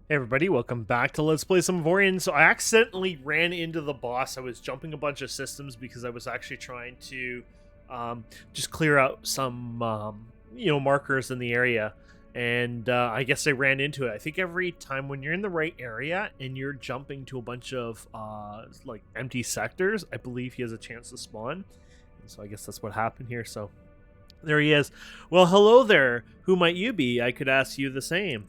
Hey everybody, welcome back to Let's Play some Avorion. So I accidentally ran into the boss. I was jumping a bunch of systems because I was actually trying to just clear out some markers in the area. And I guess I ran into it. I think every time when you're in the right area and you're jumping to a bunch of like empty sectors, I believe he has a chance to spawn. And so I guess that's what happened here. So there he is. Well, hello there. Who might you be? I could ask you the same.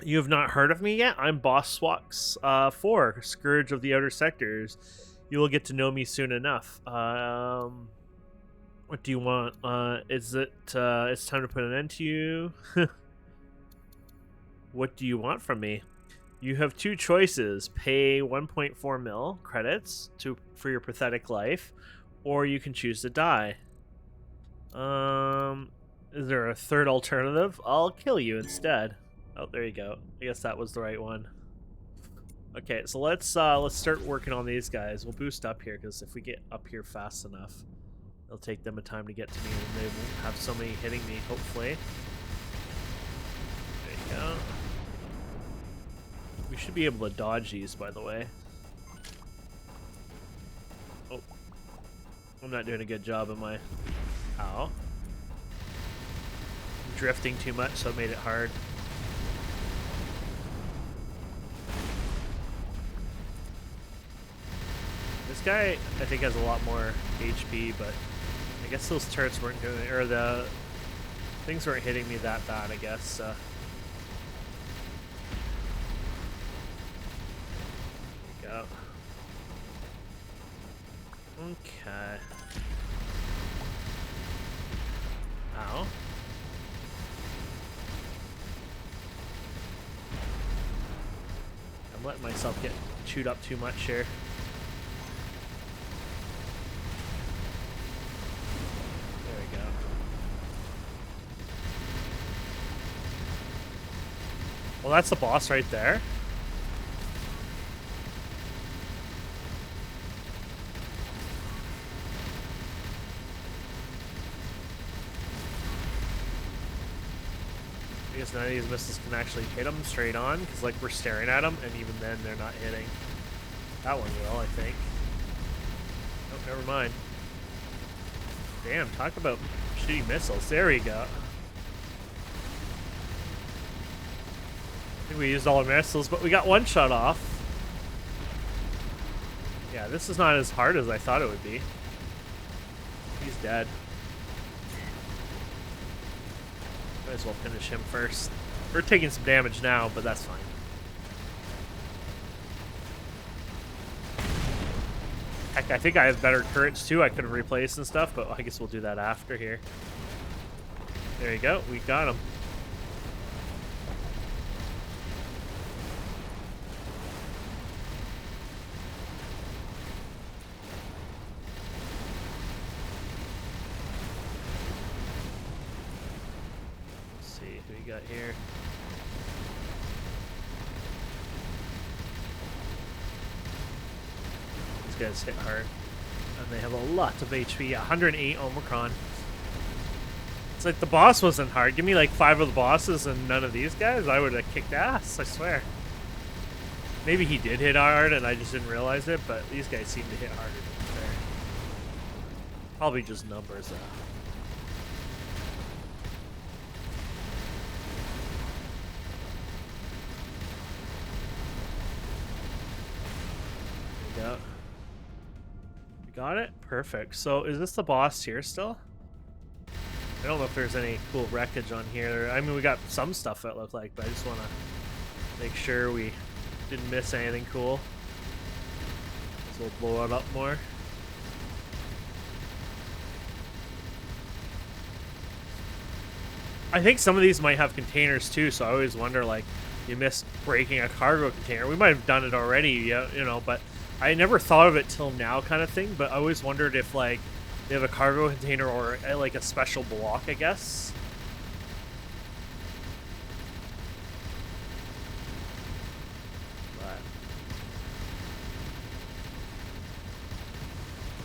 You have not heard of me yet? I'm Boss Swoks 4, Scourge of the Outer Sectors. You will get to know me soon enough. What do you want? Is it, it's time to put an end to you? What do you want from me? You have two choices. Pay 1.4 mil credits for your pathetic life, or you can choose to die. Is there a third alternative? I'll kill you instead. Oh, there you go. I guess that was the right one. Okay, so let's start working on these guys. We'll boost up here because if we get up here fast enough, it'll take them a time to get to me, and they won't have so many hitting me. Hopefully. There you go. We should be able to dodge these, by the way. Oh, I'm not doing a good job, am I? Ow. I'm drifting too much, so it made it hard. This guy, I think, has a lot more HP, but I guess those turrets weren't doing it, or the things weren't hitting me that bad, I guess. There you go. Okay. Ow. I'm letting myself get chewed up too much here. Well, that's the boss right there. I guess none of these missiles can actually hit them straight on, because like we're staring at them, and even then they're not hitting. That one will, I think. Oh, never mind. Damn, talk about shooting missiles. There we go. I think we used all our missiles, but we got one shot off. Yeah, this is not as hard as I thought it would be. He's dead. Might as well finish him first. We're taking some damage now, but that's fine. Heck, I think I have better turrets too. I could have replaced and stuff, but I guess we'll do that after here. There you go. We got him. Got here. These guys hit hard. And they have a lot of HP. 108 Omicron. It's like the boss wasn't hard. Give me like 5 of the bosses and none of these guys. I would have kicked ass, I swear. Maybe he did hit hard and I just didn't realize it, but these guys seem to hit harder than fair. Probably just numbers though. Yeah. We got it? Perfect. So is this the boss here still? I don't know if there's any cool wreckage on here. I mean, we got some stuff that looked like, but I just want to make sure we didn't miss anything cool. So we'll blow it up more. I think some of these might have containers too, so I always wonder, like, you missed breaking a cargo container. We might have done it already, you know, but I never thought of it till now kind of thing, but I always wondered if, like, they have a cargo container or, like, a special block, I guess. But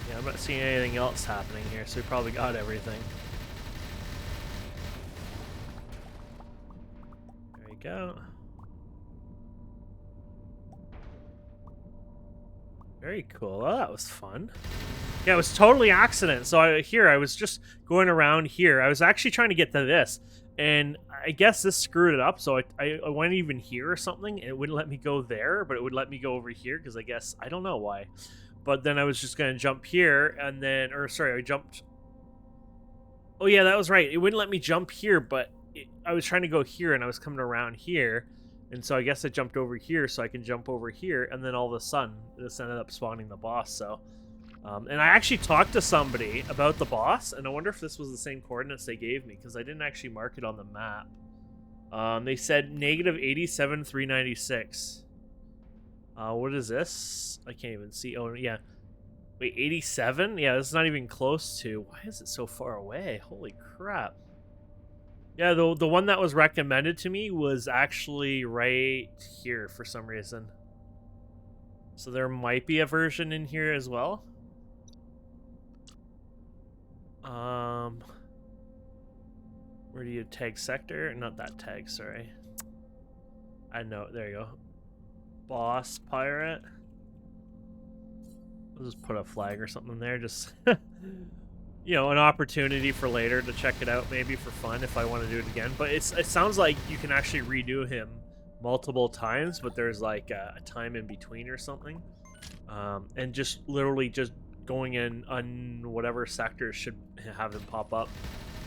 yeah, I'm not seeing anything else happening here, so we probably got everything. There you go. Very cool. Oh, that was fun. Yeah, it was totally accident. So I was just going around here. I was actually trying to get to this, and I guess this screwed it up. So I went even here or something, and it wouldn't let me go there, but it would let me go over here because I guess I don't know why. But then I was just gonna jump here, and then, or sorry, I jumped. Oh yeah, that was right. It wouldn't let me jump here, but I was trying to go here, and I was coming around here. And so I guess I jumped over here so I can jump over here, and then all of a sudden, this ended up spawning the boss. So, and I actually talked to somebody about the boss, and I wonder if this was the same coordinates they gave me, because I didn't actually mark it on the map. They said -87 396. What is this? I can't even see. Oh yeah, wait, 87? Yeah, this is not even close to. Why is it so far away? Holy crap! Yeah, the one that was recommended to me was actually right here for some reason. So there might be a version in here as well. Where do you tag sector? Not that tag, sorry. I know, there you go. Boss pirate. I'll just put a flag or something there, just you know, an opportunity for later to check it out, maybe for fun if I want to do it again. But it sounds like you can actually redo him multiple times, but there's like a time in between or something. And just literally just going in on whatever sector should have him pop up.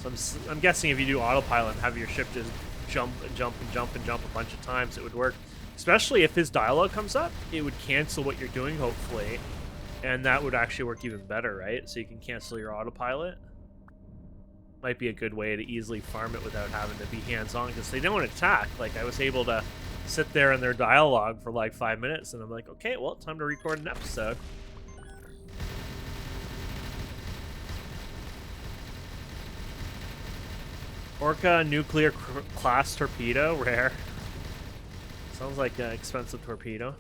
So I'm guessing if you do autopilot and have your ship just jump and jump and jump and jump a bunch of times, it would work. Especially if his dialogue comes up, it would cancel what you're doing, hopefully. And that would actually work even better, right? So you can cancel your autopilot. Might be a good way to easily farm it without having to be hands-on, because they don't attack. Like, I was able to sit there in their dialogue for like 5 minutes, and I'm like, okay, well, time to record an episode. Orca nuclear class torpedo, rare. Sounds like an expensive torpedo.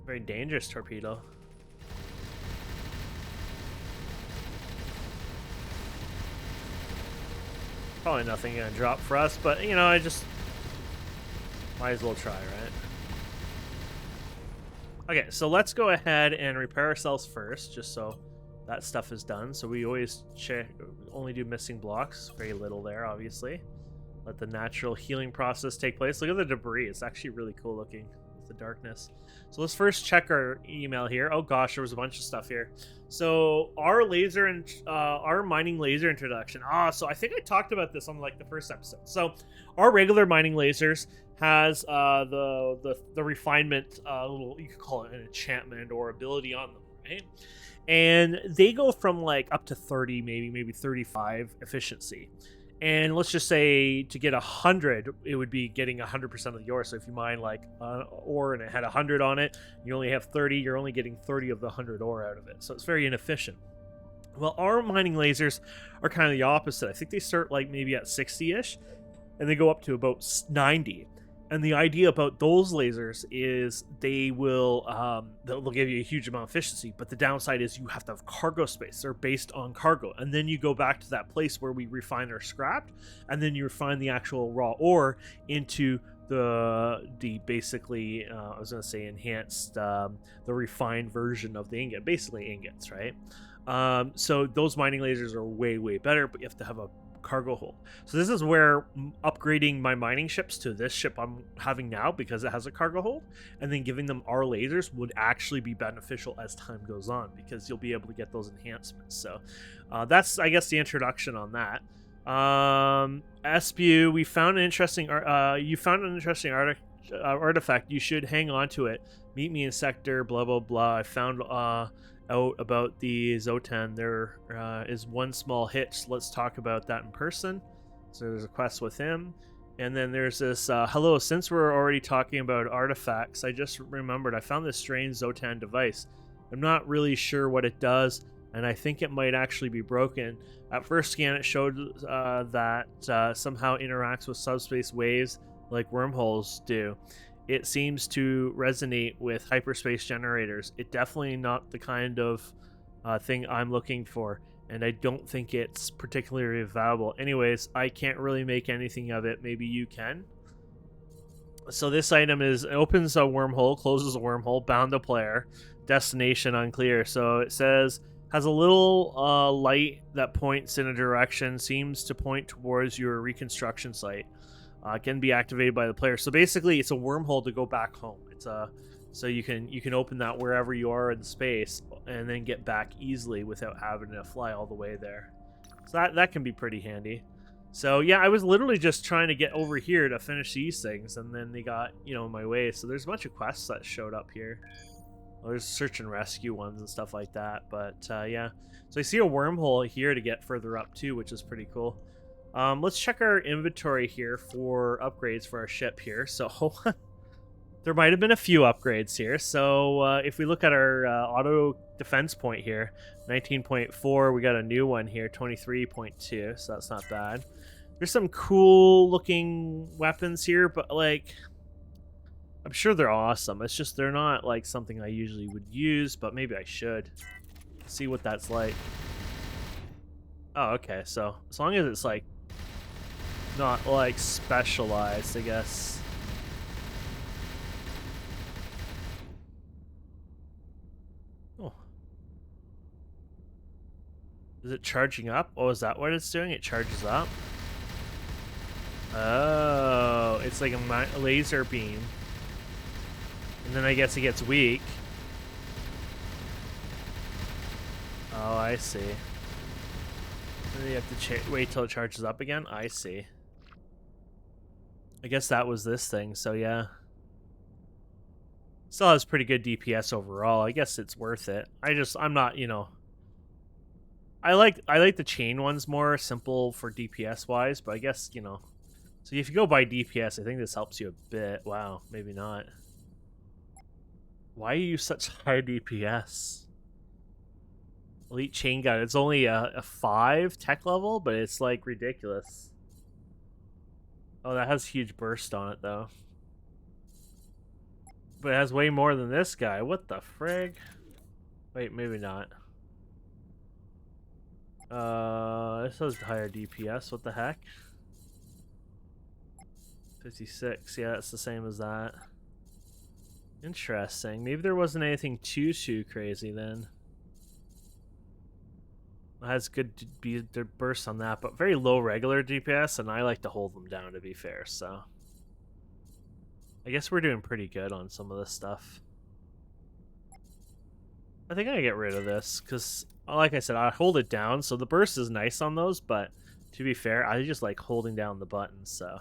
Very dangerous torpedo. Probably nothing gonna drop for us, but you know, I just might as well try, right? Okay, so let's go ahead and repair ourselves first, just so that stuff is done. So we always only do missing blocks. Very little there, obviously. Let the natural healing process take place. Look at the debris. It's actually really cool looking with the darkness. So let's first check our email here. Oh gosh, there was a bunch of stuff here. So our laser and our mining laser introduction. So I think I talked about this on like the first episode. So our regular mining lasers has the refinement, little, you could call it an enchantment or ability on them, right? And they go from like up to 30, maybe 35 efficiency. And let's just say to get 100, it would be getting 100% of the ore. So if you mine like ore and it had 100 on it, you only have 30, you're only getting 30 of the 100 ore out of it. So it's very inefficient. Well, our mining lasers are kind of the opposite. I think they start like maybe at 60-ish, and they go up to about 90. And the idea about those lasers is they will they'll give you a huge amount of efficiency, but the downside is you have to have cargo space. They're based on cargo, and then you go back to that place where we refine our scrap, and then you refine the actual raw ore into the basically I was gonna say enhanced the refined version of the ingot, basically ingots, right? So those mining lasers are way better, but you have to have a cargo hold. So this is where upgrading my mining ships to this ship I'm having now, because it has a cargo hold, and then giving them our lasers would actually be beneficial as time goes on, because you'll be able to get those enhancements. So that's, I guess, the introduction on that. SBU, we found an interesting you found an interesting artifact. You should hang on to it. Meet me in sector blah blah blah. I found out about the Zotan. There is one small hitch. Let's talk about that in person. So there's a quest with him. And then there's this, hello, since we're already talking about artifacts, I just remembered I found this strange Zotan device. I'm not really sure what it does, and I think it might actually be broken. At first scan, it showed that somehow interacts with subspace waves like wormholes do. It seems to resonate with hyperspace generators. It's definitely not the kind of thing I'm looking for, and I don't think it's particularly valuable. Anyways, I can't really make anything of it. Maybe you can. So this item is opens a wormhole, closes a wormhole, bound to player, destination unclear. So it says has a little light that points in a direction, seems to point towards your reconstruction site. Can be activated by the player. So basically, it's a wormhole to go back home. It's a so you can open that wherever you are in space and then get back easily without having to fly all the way there. So that can be pretty handy. So yeah, I was literally just trying to get over here to finish these things, and then they got, in my way. So there's a bunch of quests that showed up here. Well, there's search and rescue ones and stuff like that. But yeah, so I see a wormhole here to get further up too, which is pretty cool. Let's check our inventory here for upgrades for our ship here. So there might have been a few upgrades here. So if we look at our auto defense point here, 19.4, we got a new one here, 23.2, so that's not bad. There's some cool looking weapons here, but like, I'm sure they're awesome. It's just they're not like something I usually would use, but maybe I should see what that's like. Oh, okay, so as long as it's like not like specialized, I guess. Oh. Is it charging up? Oh, is that what it's doing? It charges up? Oh, it's like a laser beam. And then I guess it gets weak. Oh, I see. And then you have to wait till it charges up again? I see. I guess that was this thing, so yeah. Still has pretty good DPS overall. I guess it's worth it. I'm not, I like the chain ones more, simple for DPS wise, but I guess, so if you go by DPS, I think this helps you a bit. Wow, maybe not. Why are you such high DPS? Elite chain gun. It's only a 5 tech level, but it's like ridiculous. Oh, that has huge burst on it though. But it has way more than this guy. What the frig? Wait, maybe not. This has higher DPS. What the heck? 56. Yeah, it's the same as that. Interesting. Maybe there wasn't anything too crazy then. It has good burst on that, but very low regular DPS, and I like to hold them down, to be fair, so I guess we're doing pretty good on some of this stuff. I think I get rid of this, because, like I said, I hold it down, so the burst is nice on those, but to be fair, I just like holding down the buttons, so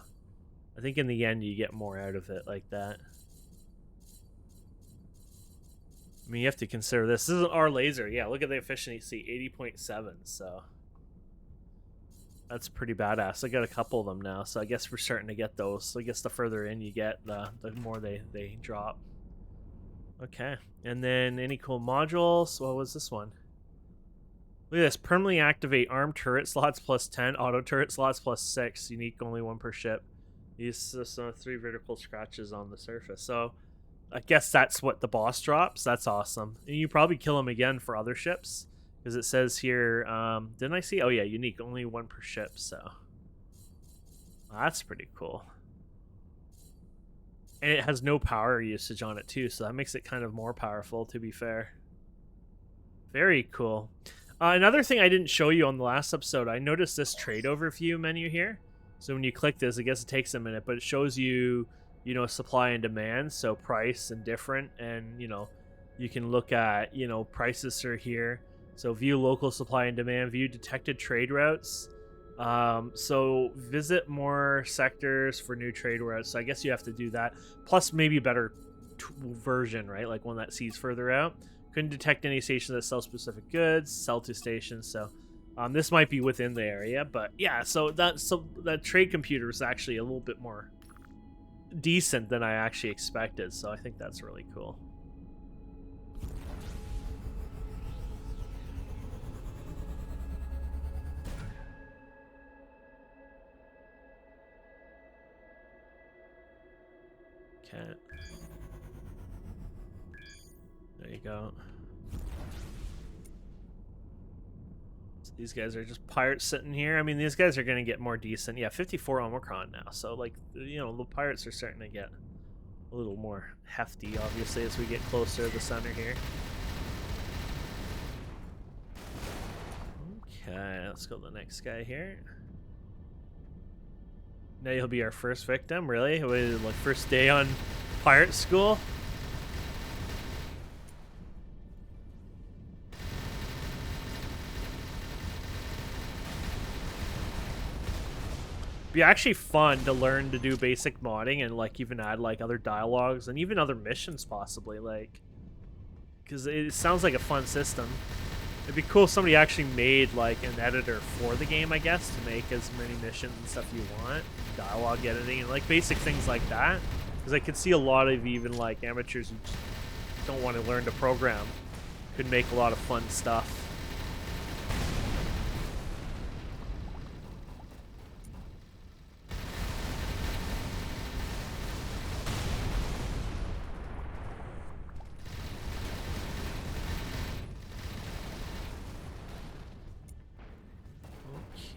I think in the end you get more out of it like that. I mean, you have to consider this. This is our laser. Yeah, look at the efficiency, 80.7, so that's pretty badass. I got a couple of them now, so I guess we're starting to get those. So I guess the further in you get, the more they drop. Okay, and then any cool modules? What was this one? Look at this. Permanently activate armed turret slots plus 10, auto turret slots plus 6, unique, only 1 per ship. Use 3 vertical scratches on the surface. So I guess that's what the boss drops. That's awesome. And you probably kill him again for other ships, because it says here, didn't I see? Oh yeah, unique, only 1 per ship, so that's pretty cool. And it has no power usage on it too, so that makes it kind of more powerful, to be fair. Very cool. Another thing I didn't show you on the last episode, I noticed this trade overview menu here. So when you click this, I guess it takes a minute, but it shows you, supply and demand, so price and different, and, you can look at, prices are here. So view local supply and demand, view detected trade routes. So visit more sectors for new trade routes. So I guess you have to do that. Plus maybe a better version, right? Like one that sees further out. Couldn't detect any stations that sell specific goods, sell to stations. So this might be within the area, but yeah, so that trade computer is actually a little bit more decent than I actually expected. So I think that's really cool. Okay. There you go. So these guys are just pirates sitting here. I mean, these guys are going to get more decent. Yeah, 54 Omicron now. So, like, the pirates are starting to get a little more hefty, obviously, as we get closer to the center here. Okay, let's go to the next guy here. Now he'll be our first victim, really? Like first day on pirate school? Be actually fun to learn to do basic modding and like even add like other dialogues and even other missions possibly, like, because it sounds like a fun system. It'd be cool if somebody actually made like an editor for the game, I guess, to make as many missions and stuff you want, dialogue editing and like basic things like that. Because I could see a lot of even like amateurs who just don't want to learn to program could make a lot of fun stuff.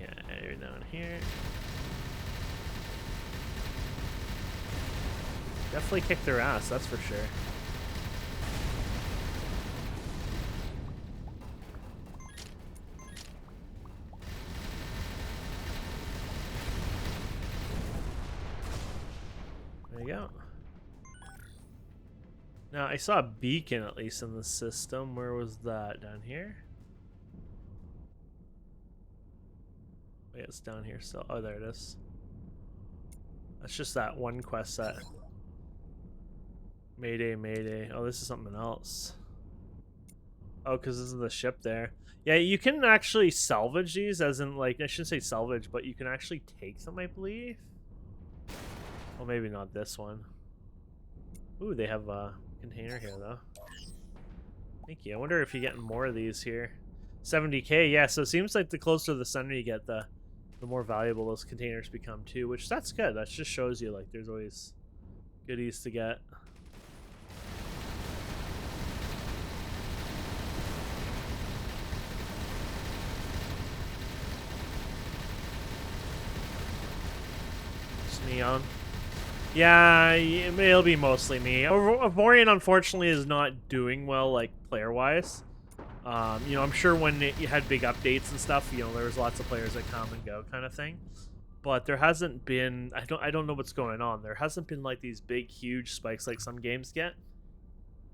Okay, down here. Definitely kicked their ass, that's for sure. There you go. Now, I saw a beacon at least in the system. Where was that? Down here? Yeah, it's down here still. Oh, there it is. That's just that one quest set. Mayday, mayday. Oh, this is something else. Oh, because this is the ship there. Yeah, you can actually salvage these, as in, like, I shouldn't say salvage, but you can actually take them, I believe. Well, maybe not this one. Ooh, they have a container here, though. Thank you. I wonder if you're getting more of these here. 70k, yeah, so it seems like the closer to the center you get, the more valuable those containers become, too, which that's good. That just shows you, like, there's always goodies to get. Neon. Yeah, it'll be mostly me. Avorion, unfortunately, is not doing well, like, player-wise. You know, I'm sure when you had big updates and stuff, you know, there was lots of players that come and go kind of thing. But there hasn't been, I don't know what's going on. There hasn't been, like, these big, huge spikes like some games get.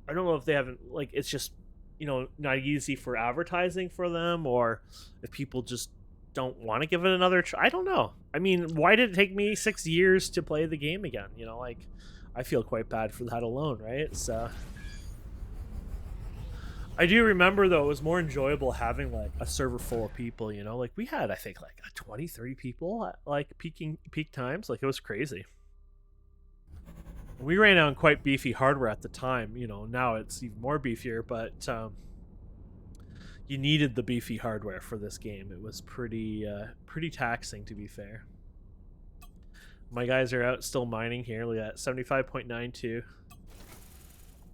I don't know if they haven't, like, it's just, you know, not easy for advertising for them, or if people just don't want to give it another try. I don't know. I mean, why did it take me 6 years to play the game again? You know, like, I feel quite bad for that alone, right? So I do remember, though, it was more enjoyable having like a server full of people, you know, like we had, I think, like 20, 30 people at like peak times. Like, it was crazy. We ran on quite beefy hardware at the time, you know. Now it's even more beefier, but you needed the beefy hardware for this game. It was pretty taxing, to be fair. My guys are out still mining here. Look at that, 75.92.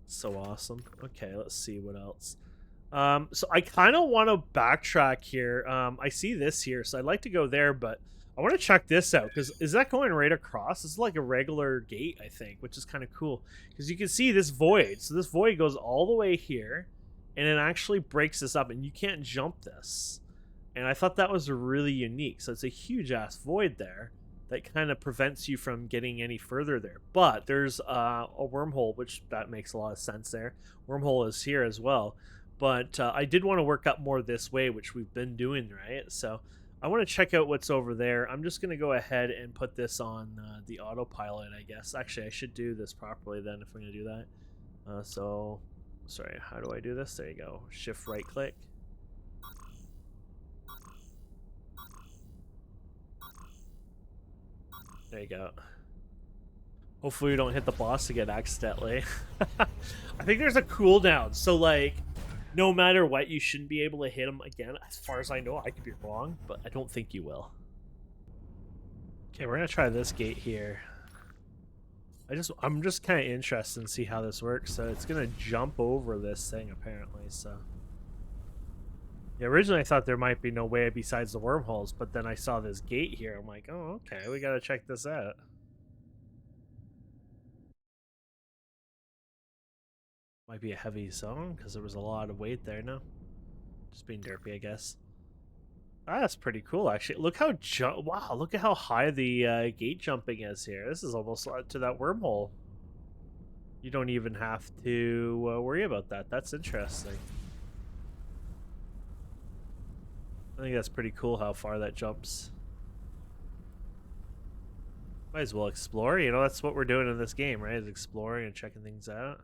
So awesome. Okay, let's see what else. So I kind of want to backtrack here. I see this here, so I'd like to go there, but I want to check this out, because is that going right across? This is like a regular gate, I think, which is kind of cool, because you can see this void. So this void goes all the way here, and it actually breaks this up, and you can't jump this. And I thought that was really unique. So it's a huge ass void there that kind of prevents you from getting any further there. But there's a wormhole, which that makes a lot of sense there. Wormhole is here as well. But I did want to work up more this way, which we've been doing, right? So I want to check out what's over there. I'm just going to go ahead and put this on the autopilot, I guess. Actually, I should do this properly then if I'm going to do that. So, sorry, how do I do this? There you go. Shift right click. There you go. Hopefully we don't hit the boss again accidentally. I think there's a cooldown, so like, no matter what, you shouldn't be able to hit him again. As far as I know, I could be wrong, but I don't think you will. Okay, we're gonna try this gate here. I'm just kind of interested in see how this works. So it's gonna jump over this thing apparently. So yeah, originally I thought there might be no way besides the wormholes, but then I saw this gate here. I'm like, oh, okay, we gotta check this out. Might be a heavy zone because there was a lot of weight there. No, just being derpy, I guess. Ah, that's pretty cool, actually. Look how wow! Look at how high the gate jumping is here. This is almost to that wormhole. You don't even have to worry about that. That's interesting. I think that's pretty cool how far that jumps. Might as well explore. You know, that's what we're doing in this game, right? Is exploring and checking things out.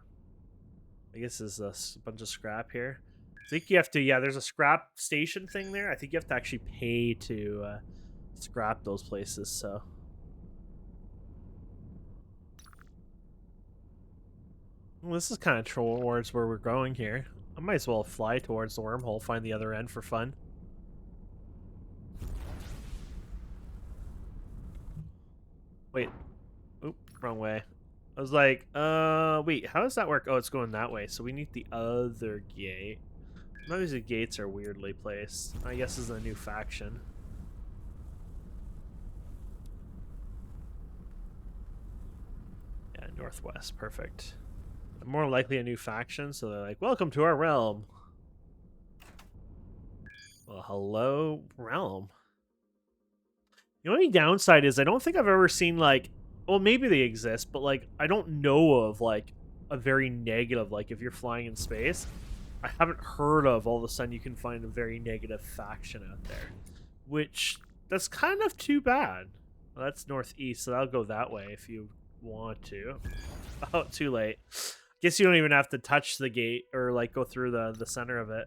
I guess there's a bunch of scrap here. I think you have to, yeah, there's a scrap station thing there. I think you have to actually pay to scrap those places, so. Well, this is kind of towards where we're going here. I might as well fly towards the wormhole, find the other end for fun. Wait. Oop, wrong way. I was like, wait, how does that work? Oh, it's going that way, so we need the other gate. Sometimes the gates are weirdly placed. I guess this is a new faction. Yeah, northwest, perfect. More likely a new faction, so they're like, welcome to our realm. Well, hello, realm. The only downside is I don't think I've ever seen, like, well, maybe they exist, but, like, I don't know of, like, a very negative, like, if you're flying in space, I haven't heard of all of a sudden you can find a very negative faction out there, which, that's kind of too bad. Well, that's northeast, so I'll go that way if you want to. Oh, too late. Guess you don't even have to touch the gate or, like, go through the center of it.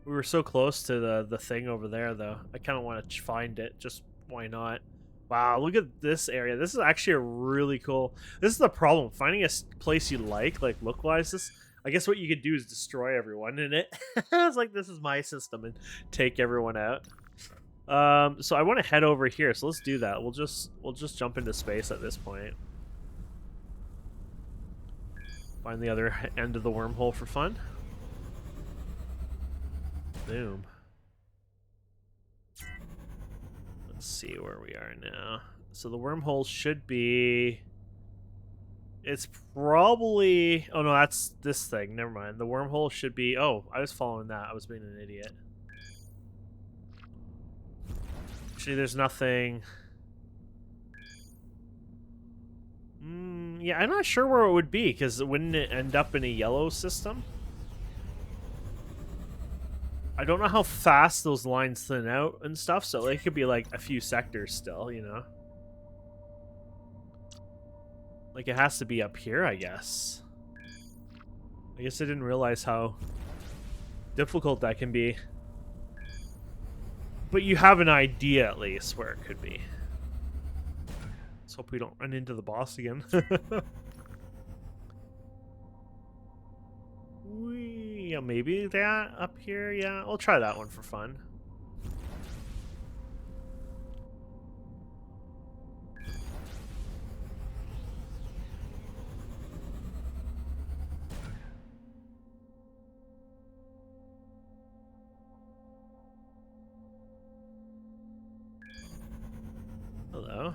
We were so close to the thing over there, though. I kind of want to find it. Just why not? Wow, look at this area. This is actually a really cool... This is the problem. Finding a place you like look-wise, this... I guess what you could do is destroy everyone in it. It's like, this is my system, and take everyone out. So I want to head over here, so let's do that. We'll just jump into space at this point. Find the other end of the wormhole for fun. Boom. Let's see where we are now. So the wormhole should be... It's probably... Oh no, that's this thing. Never mind. The wormhole should be... Oh, I was following that. I was being an idiot. Actually, there's nothing... Yeah, I'm not sure where it would be, because wouldn't it end up in a yellow system? I don't know how fast those lines thin out and stuff, so it could be like a few sectors still, you know? Like, it has to be up here, I guess. I guess I didn't realize how difficult that can be. But you have an idea, at least, where it could be. Let's hope we don't run into the boss again. Yeah, maybe that up here. Yeah, we'll try that one for fun. Hello.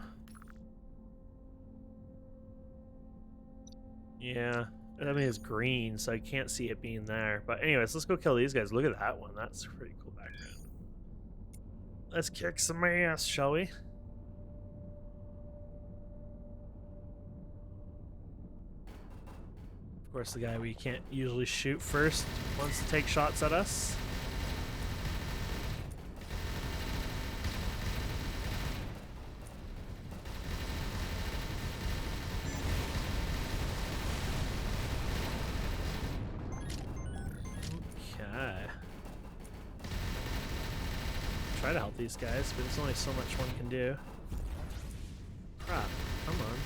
Yeah. I mean, it's green, so I can't see it being there. But anyways, let's go kill these guys. Look at that one. That's a pretty cool background. Let's kick some ass, shall we? Of course, the guy we can't usually shoot first wants to take shots at us. Try to help these guys, but there's only so much one can do. Crap, come on.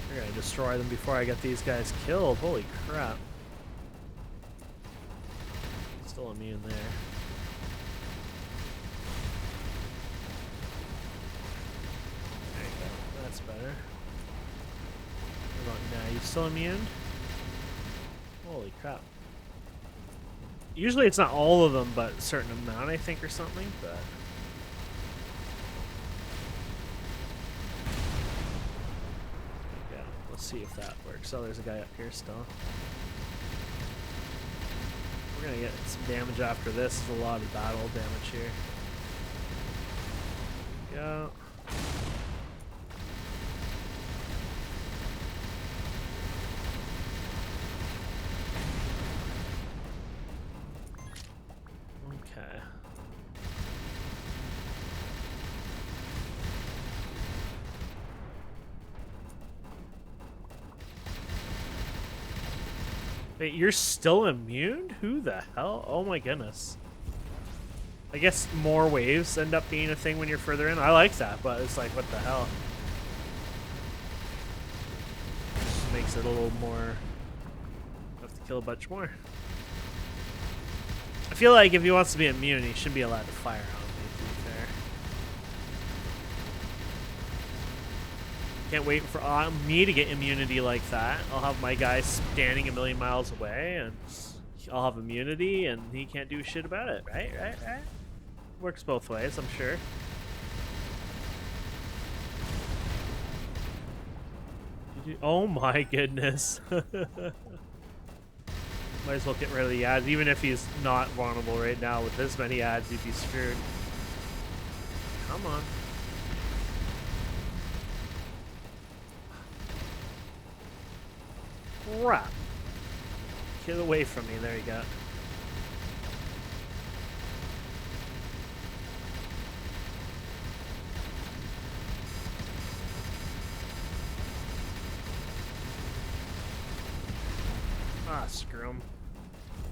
We're gonna destroy them before I get these guys killed. Holy crap. Still immune there. There you go. That's better. What about now? You still immune? Holy crap. Usually it's not all of them, but a certain amount, I think, or something, but... Let's see if that works. Oh, there's a guy up here still. We're gonna get some damage after this. There's a lot of battle damage here. Go. Okay. Wait, you're still immune? Who the hell? Oh my goodness. I guess more waves end up being a thing when you're further in. I like that, but it's like, what the hell? Just makes it a little more... have to kill a bunch more. I feel like if he wants to be immune, he should be allowed to fire on me, to be fair. Can't wait for me to get immunity like that. I'll have my guy standing a million miles away, and I'll have immunity, and he can't do shit about it, right? Right? Works both ways, I'm sure. Oh my goodness. Might as well get rid of the ads, even if he's not vulnerable right now. With this many ads, he'd be screwed. Come on. Crap. Get away from me. There you go. Ah, screw him.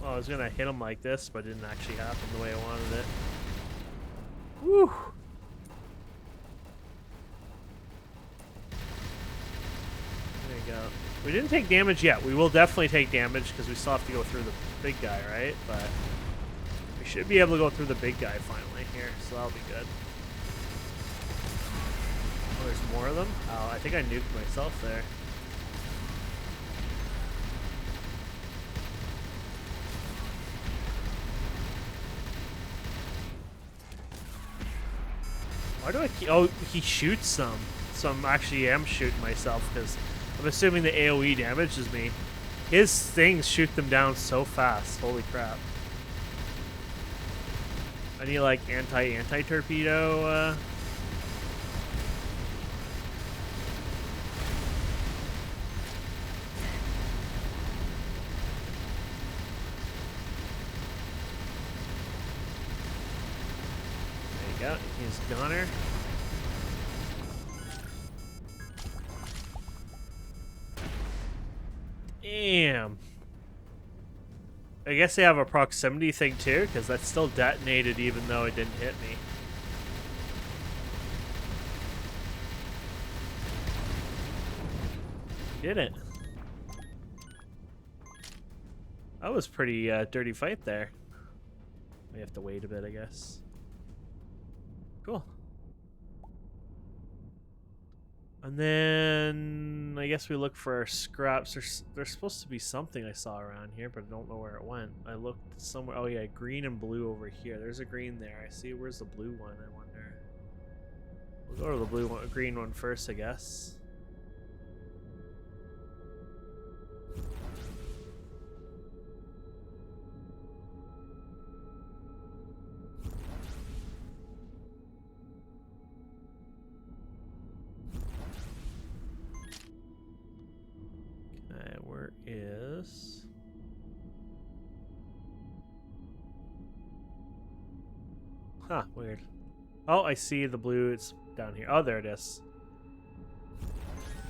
Well, I was gonna hit him like this, but it didn't actually happen the way I wanted it. Woo! There you go. We didn't take damage yet. We will definitely take damage because we still have to go through the big guy, right? But we should be able to go through the big guy finally here, so that'll be good. Oh, there's more of them? Oh, I think I nuked myself there. Why do I keep... Oh, he shoots some. So I'm actually am shooting myself because I'm assuming the AoE damages me. His things shoot them down so fast. Holy crap. I need like anti-torpedo. There you go. He's gunner. Damn. I guess they have a proximity thing too, because that still detonated even though it didn't hit me. Didn't. That was pretty dirty fight there. We have to wait a bit, I guess. Cool. And then I guess we look for our scraps. There's supposed to be something I saw around here, but I don't know where it went. I looked somewhere. Oh yeah, green and blue over here. There's a green there. I see. Where's the blue one? I wonder. We'll go to the blue one, green one first, I guess. Is weird. Oh, I see the blue. It's down here. Oh, there it is.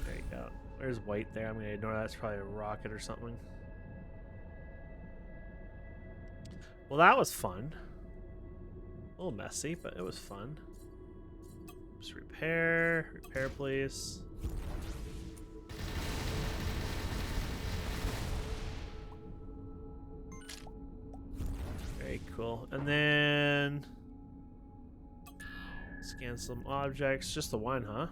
There you go. There's white there. I'm gonna ignore that. It's probably a rocket or something. Well, that was fun. A little messy, but it was fun. Just repair, please. Very cool. And then scan some objects. Just the one, huh?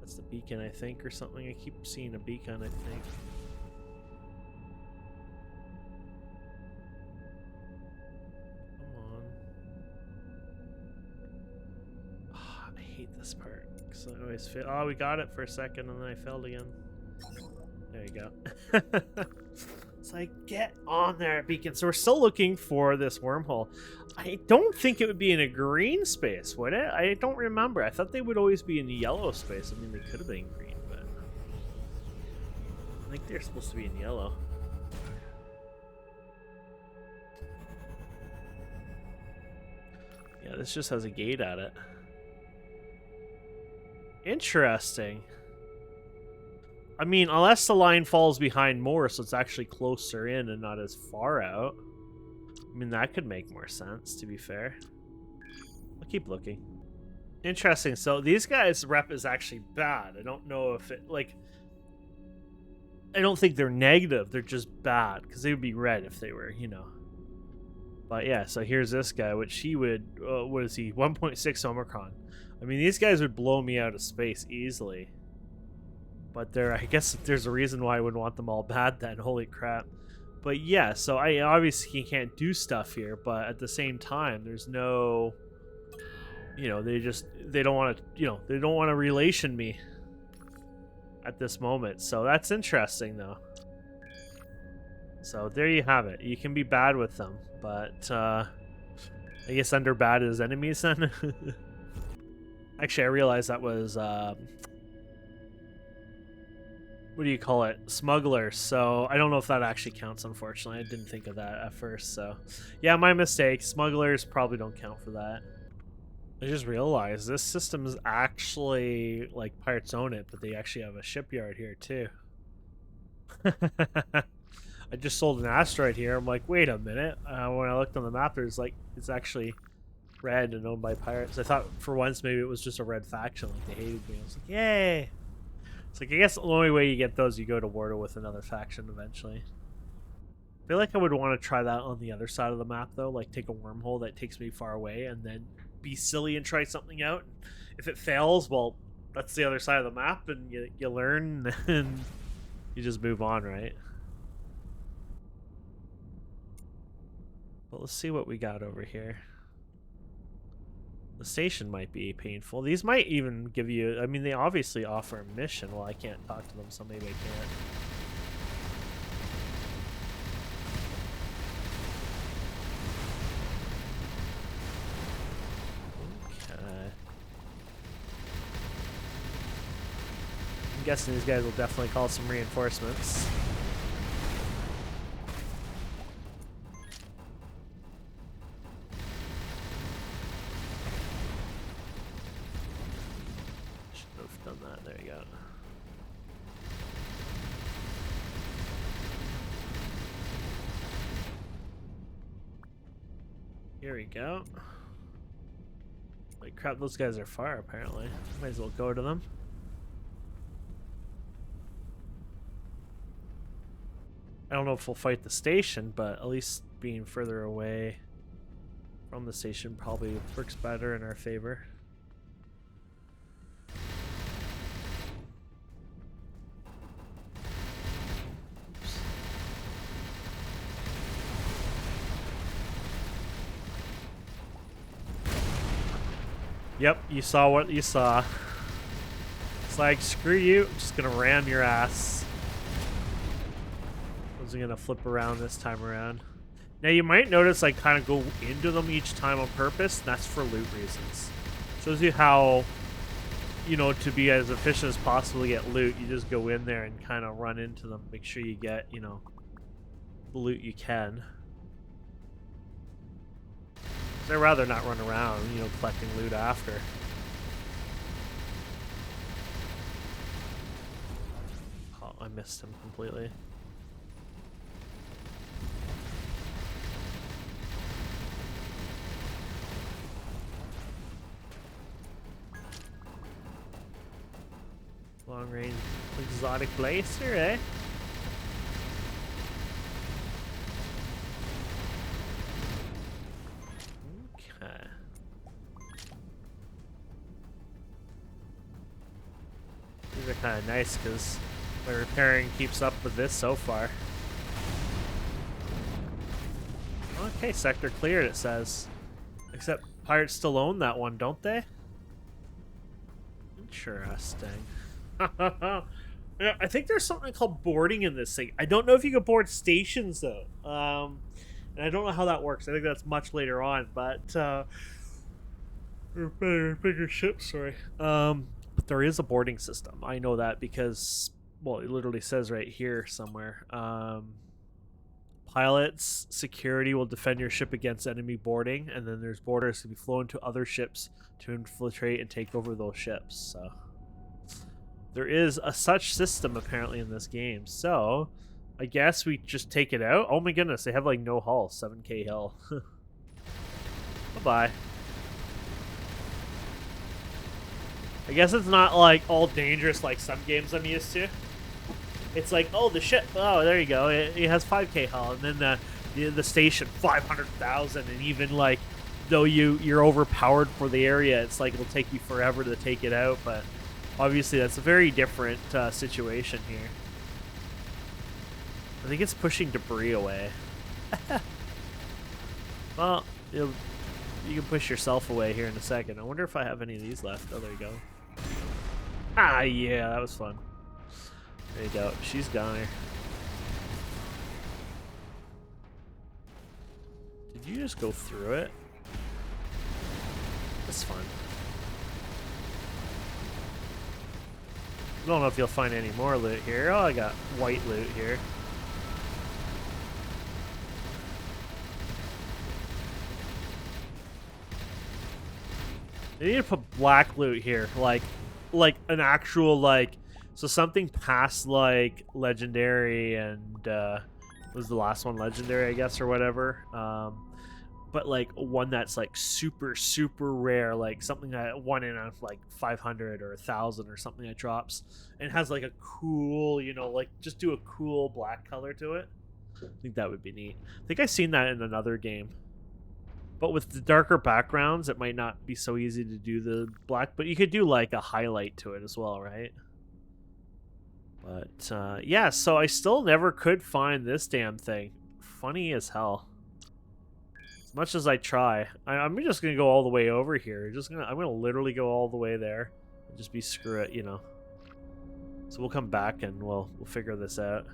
That's the beacon, I think, or something. I keep seeing a beacon, I think. Come on. Oh, I hate this part. So I always fail. Oh, we got it for a second and then I failed again. There you go. It's like, get on there, beacon. So we're still looking for this wormhole. I don't think it would be in a green space, would it? I don't remember. I thought they would always be in yellow space. I mean, they could have been green, but I think they're supposed to be in yellow. Yeah, this just has a gate at it. Interesting. I mean, unless the line falls behind more, so it's actually closer in and not as far out. I mean, that could make more sense, to be fair. I'll keep looking. Interesting. So these guys' rep is actually bad. I don't know if it, like... I don't think they're negative. They're just bad, because they would be red if they were, you know. But yeah, so here's this guy, which he would... what is he? 1.6 Omicron. I mean, these guys would blow me out of space easily. But I guess there's a reason why I would want them all bad then. Holy crap. But yeah, so I obviously can't do stuff here, but at the same time, there's no, you know, they don't want to, you know, they don't want to relation me at this moment. So that's interesting though. So there you have it. You can be bad with them, but I guess under bad as enemies then. Actually, I realized that was what do you call it? Smugglers. So I don't know if that actually counts, unfortunately. I didn't think of that at first. So yeah, my mistake. Smugglers probably don't count for that. I just realized this system is actually like Pirates Own It, but they actually have a shipyard here too. I just sold an asteroid here. I'm like, wait a minute. When I looked on the map, there's like, it's actually red and owned by pirates. I thought for once maybe it was just a red faction, like they hated me. I was like, yay. It's like, I guess the only way you get those, you go to war with another faction eventually. I feel like I would want to try that on the other side of the map, though. Like, take a wormhole that takes me far away and then be silly and try something out. If it fails, well, that's the other side of the map, and you learn and you just move on, right? But let's see what we got over here. The station might be painful. These might even give you... I mean, they obviously offer a mission. Well, I can't talk to them, so maybe I can't. Okay. I'm guessing these guys will definitely call some reinforcements. There you go. Here we go. Like crap, those guys are far apparently. Might as well go to them. I don't know if we'll fight the station, but at least being further away from the station probably works better in our favor. Yep, you saw what you saw. It's like, screw you, I'm just gonna ram your ass. I wasn't gonna flip around this time around. Now you might notice I kind of go into them each time on purpose, and that's for loot reasons. Shows you how, you know, to be as efficient as possible to get loot, you just go in there and kind of run into them. Make sure you get, you know, the loot you can. I'd rather not run around, you know, collecting loot after. Oh, I missed him completely. Long range exotic blaster, eh? These are kind of nice because my repairing keeps up with this so far. Okay, sector cleared, it says. Except pirates still own that one, don't they? Interesting. Yeah, I think there's something called boarding in this thing. I don't know if you can board stations though. And I don't know how that works. I think that's much later on, but or bigger ships, sorry. But there is a boarding system. I know that because, well, it literally says right here somewhere. Pilots security will defend your ship against enemy boarding, and then there's boarders to be flown to other ships to infiltrate and take over those ships. So there is a such system apparently in this game. So I guess we just take it out. Oh my goodness, they have like no hull, 7k hull. Bye-bye. I guess it's not like all dangerous like some games I'm used to. It's like, oh, the ship, oh, there you go. It has 5k hull, and then the station 500,000, and even like though you're overpowered for the area, it's like it'll take you forever to take it out. But obviously that's a very different situation here. I think it's pushing debris away. Well, you can push yourself away here in a second. I wonder if I have any of these left. Oh, there you go. Ah, yeah, that was fun. There you go. She's gone. Did you just go through it? That's fun. I don't know if you'll find any more loot here. Oh, I got white loot here. They need to put black loot here, like an actual so something past like legendary and was the last one legendary, I guess, or whatever. But like one that's like super rare, like something that one in a like 500 or 1,000 or something that drops and has like a cool, you know, like just do a cool black color to it. I think that would be neat. I think I've seen that in another game. But with the darker backgrounds, it might not be so easy to do the black, but you could do like a highlight to it as well, right? But yeah, so I still never could find this damn thing. Funny as hell. As much as I try, I'm just gonna go all the way over here. I'm gonna literally go all the way there and just be screw it, you know. So we'll come back and we'll figure this out.